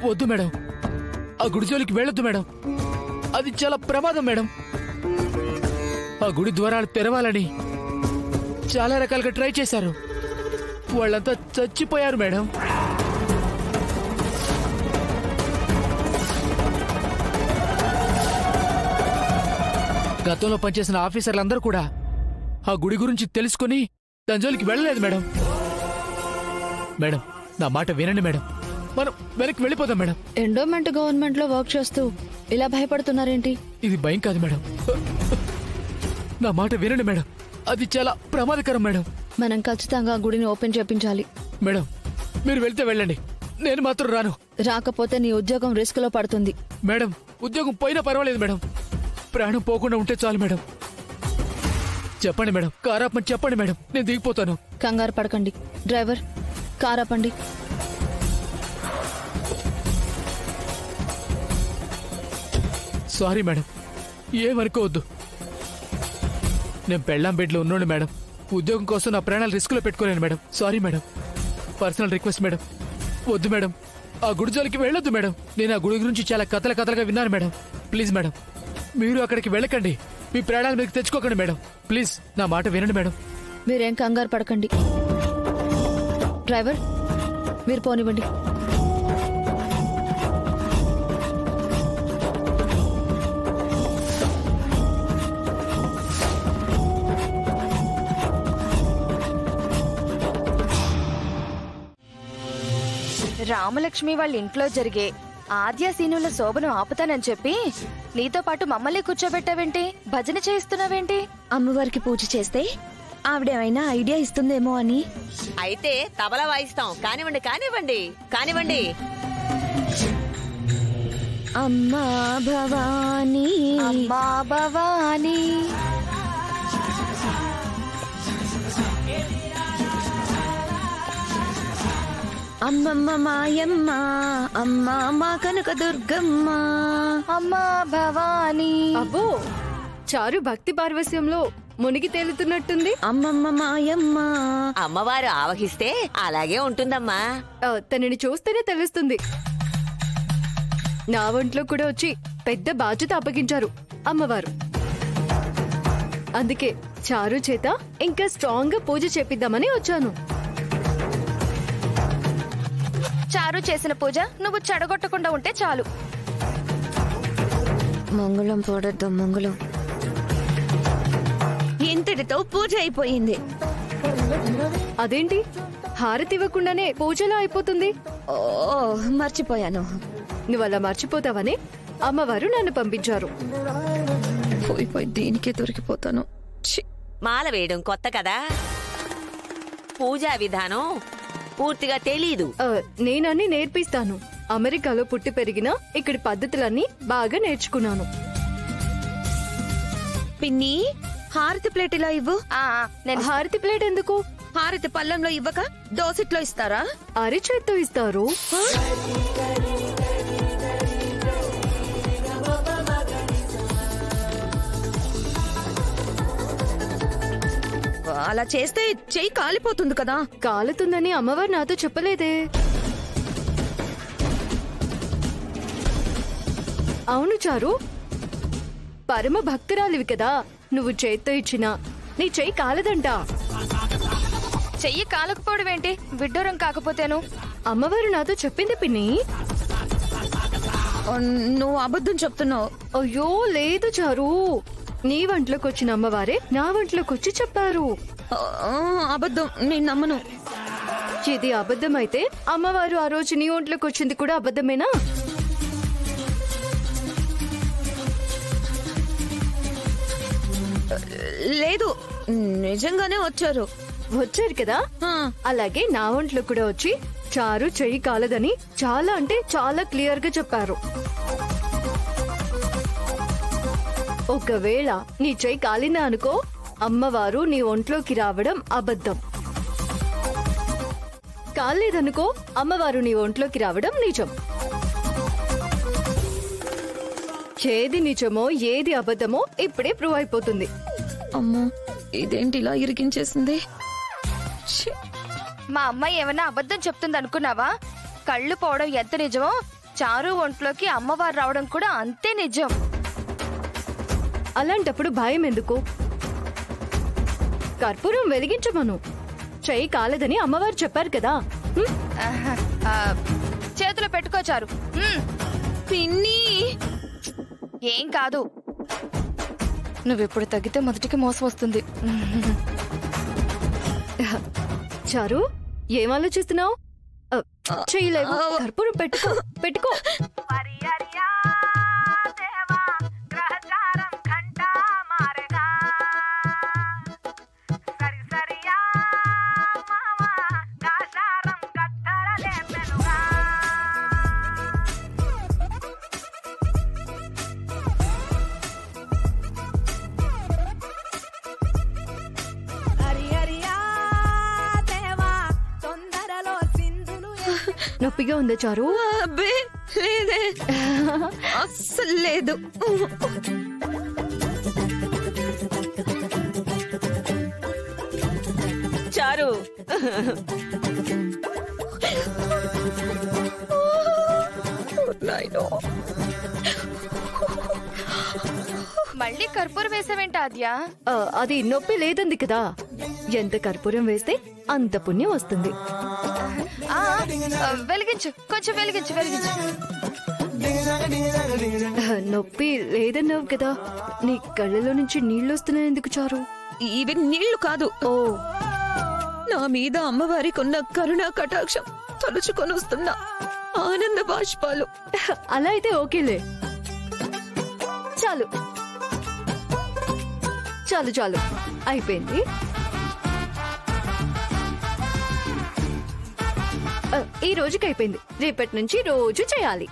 వద్దు మేడం, ఆ గుడి జోలికి వెళ్ళొద్దు మేడం, అది చాలా ప్రమాదం మేడం. ఆ గుడి ద్వారాలు తెరవాలని చాలా రకాలుగా ట్రై చేశారు, వాళ్ళంతా చచ్చిపోయారు మేడం. గతంలో పనిచేసిన ఆఫీసర్లందరూ కూడా ఆ గుడి గురించి తెలుసుకుని దాని జోలికి వెళ్ళలేదు మేడం. మేడం, నా మాట వినండి మేడం, మనం వెనక్కి వెళ్ళిపోతాం మేడం. ఎండోమెంట్ గవర్నమెంట్ లో వర్క్ చేస్తూ ఇలా భయపడుతున్నారేంటి? ఇది భయం కాదు మేడం, నా మాట వినండి మేడం, అది చాలా ప్రమాదకరం మేడం. మనం ఖచ్చితంగా గుడిని ఓపెన్ చేపించాలి. మేడం, మీరు వెళ్తే వెళ్ళండి, నేను మాత్రం రాను. రాకపోతే నీ ఉద్యోగం రిస్క్ లో పడుతుంది. మేడం, ఉద్యోగం పోయినా పర్వాలేదు మేడం, ప్రాణం పోకుండా ఉంటే చాలు మేడం. చెప్పండి మేడం, కారాపని చెప్పండి మేడం, నేను దిగిపోతాను. కంగారు పడకండి. డ్రైవర్, కారాపండి. సారీ మేడం, ఏమనుకోవద్దు. నేను పెళ్ళాం బెడ్లో ఉన్నాను మేడం, ఉద్యోగం కోసం నా ప్రాణాలు రిస్క్లో పెట్టుకోలేను madam. Sorry madam, personal request madam, వద్దు మేడం, ఆ గుడి జోలికి వెళ్ళొద్దు మేడం. నేను ఆ గుడి గురించి చాలా కథలుగా విన్నాను మేడం. ప్లీజ్ మేడం, మీరు అక్కడికి వెళ్ళకండి, మీ ప్రాణాలు మీకు తెచ్చుకోకండి మేడం. ప్లీజ్ నా మాట వినండి మేడం. మీరేం కంగారు పడకండి. డ్రైవర్, మీరు పోనివ్వండి. రామలక్ష్మి వాళ్ళ ఇంట్లో జరిగే ఆద్యాసీనుల శోభను ఆపుతానని చెప్పి నీతో పాటు మమ్మల్ని కూర్చోబెట్టావేంటి? భజన చేయిస్తున్నావేంటి? అమ్మవారికి పూజ చేస్తే ఆవిడేమైనా ఐడియా ఇస్తుందేమో అని. అయితే తబలా వాయిస్తాం. కానివ్వండి కానివ్వండి కానివ్వండి. అమ్మా భవానీ, అమ్మా భవానీ, అమ్మమ్మ మాయమ్మ, అమ్మా మా కనక దుర్గమ్మ, అమ్మా భవానీ. అబ్బో, చారు భక్తి పార్వస్యంలో మునిగి తేలుతున్నట్టుంది. అమ్మమ్మ మాయమ్మ. అమ్మవారు ఆవహిస్తే అలాగే ఉంటుందమ్మా. తనని చూస్తేనే తెలుస్తుంది. నా ఒంట్లో కూడా వచ్చి పెద్ద బాధ్యత అప్పగించారు అమ్మవారు. అందుకే చారు చేత ఇంకా స్ట్రాంగ్ గా పూజ చేపిద్దామని వచ్చాను. చారు చేసిన పూజ నువ్వు చెడగొట్టకుండా ఉంటే చాలు. మంగళం పోడద్దు మంగళం. ఇంతటితో పూజ అయిపోయింది. అదేంటి, హారతి ఇవ్వకుండానే పూజలో అయిపోతుంది? ఓ, మర్చిపోయాను. నువ్వు అలా మర్చిపోతావని అమ్మవారు నన్ను పంపించారు. పోయి దీనికే దొరికిపోతాను. మాల వేయడం కొత్త కదా, పూజా విధానం పూర్తిగా తెలీదు. నేనన్నీ నేర్పిస్తాను. అమెరికాలో పుట్టి పెరిగిన ఇక్కడి పద్ధతులన్నీ బాగా నేర్చుకున్నాను. పిన్ని, హారతి ప్లేట్ ఇలా ఇవ్వు. నేను హారతి ప్లేట్ ఎందుకు? హారతి పళ్ళెంలో ఇవ్వక దోసిట్లో ఇస్తారా? అరిచేత్తో ఇస్తారు. అలా చేస్తే చెయ్యి కాలిపోతుంది కదా. కాలుతుందని అమ్మవారు నాతో చెప్పలేదే. అవును చారు, పరమ భక్తురాలివి కదా, నువ్వు చేత్తో ఇచ్చినా నీ చెయ్యి కాలదంట. చెయ్యి కాలకపోవడం ఏంటి? విడ్డూరం కాకపోతేను. అమ్మవారు నాతో చెప్పింది పిన్ని. నువ్వు అబద్ధం చెప్తున్నావు. అయ్యో లేదు చారు, నీ వంట్లోకి వచ్చిన అమ్మవారే నా వంట్లోకి వచ్చి చెప్పారు. అబద్ధం, నేను నమ్మను. ఇది అబద్ధమైతే అమ్మవారు ఆ రోజు నీ ఒంట్లోకి వచ్చింది కూడా అబద్ధమేనా? లేదు, నిజంగానే వచ్చారు. వచ్చారు కదా, అలాగే నా ఒంట్లో కూడా వచ్చి చారు చెయ్యి కాలదని చాలా అంటే చాలా క్లియర్ గా చెప్పారు. ఒకవేళ నీ చెయ్యి కాలిందా అనుకో, అమ్మవారు నీ ఒంట్లోకి రావడం అబద్ధం. కాలేదనుకో, అమ్మవారు నీ ఒంట్లోకి రావడం నిజం. ఏది నిజమో ఏది అబద్ధమో ఇప్పుడే ప్రూవ్ అయిపోతుంది. అమ్మో, ఇదేంటి ఇలా ఇరికించేసింది? మా అమ్మాయి ఏమన్నా అబద్ధం చెప్తుంది అనుకున్నావా? కళ్ళు పోవడం ఎంత నిజమో చారు ఒంట్లోకి అమ్మవారు రావడం కూడా అంతే నిజం. అలాంటప్పుడు భయం ఎందుకు? కర్పూరం వెలిగించమను. చెయ్యి కాలేదని అమ్మవారు చెప్పారు కదా. ఆహా, ఆ, చేతిలో పెట్టుకో చారు. పిన్ని ఏం కాదు, నువ్వెప్పుడు తగ్గితే మొదటికి మోసం వస్తుంది. చారు, ఏం ఆలోచిస్తున్నావు? చెయ్యలేవు. కర్పూరం పెట్టుకో పెట్టుకో. నొప్పిగా ఉందా చారు? అబ్బే లేదే, అస్సలు లేదు. చారు మళ్ళీ కర్పూరం వేసావేంట ఆద్య? అది నొప్పి లేదంది కదా. ఎంత కర్పూరం వేస్తే అంత పుణ్యం వస్తుంది. వెలిగించు, కొంచెం వెలిగించు వెలిగించు. నొప్పి లేదన్నావు కదా. నీ కళ్ళలో నుంచి నీళ్లు వస్తున్నాయి ఎందుకు చారు? ఇవి నీళ్లు కాదు, ఓ, నా మీద అమ్మవారికి ఉన్న కరుణా కటాక్షం తలుచుకొని వస్తున్న ఆనంద బాష్పాలు. అలా అయితే ఓకేలే. చాలు చాలు చాలు, అయిపోయింది. ఈ రోజుకి అయిపోయింది. రేపటి నుంచి రోజు చేయాలి.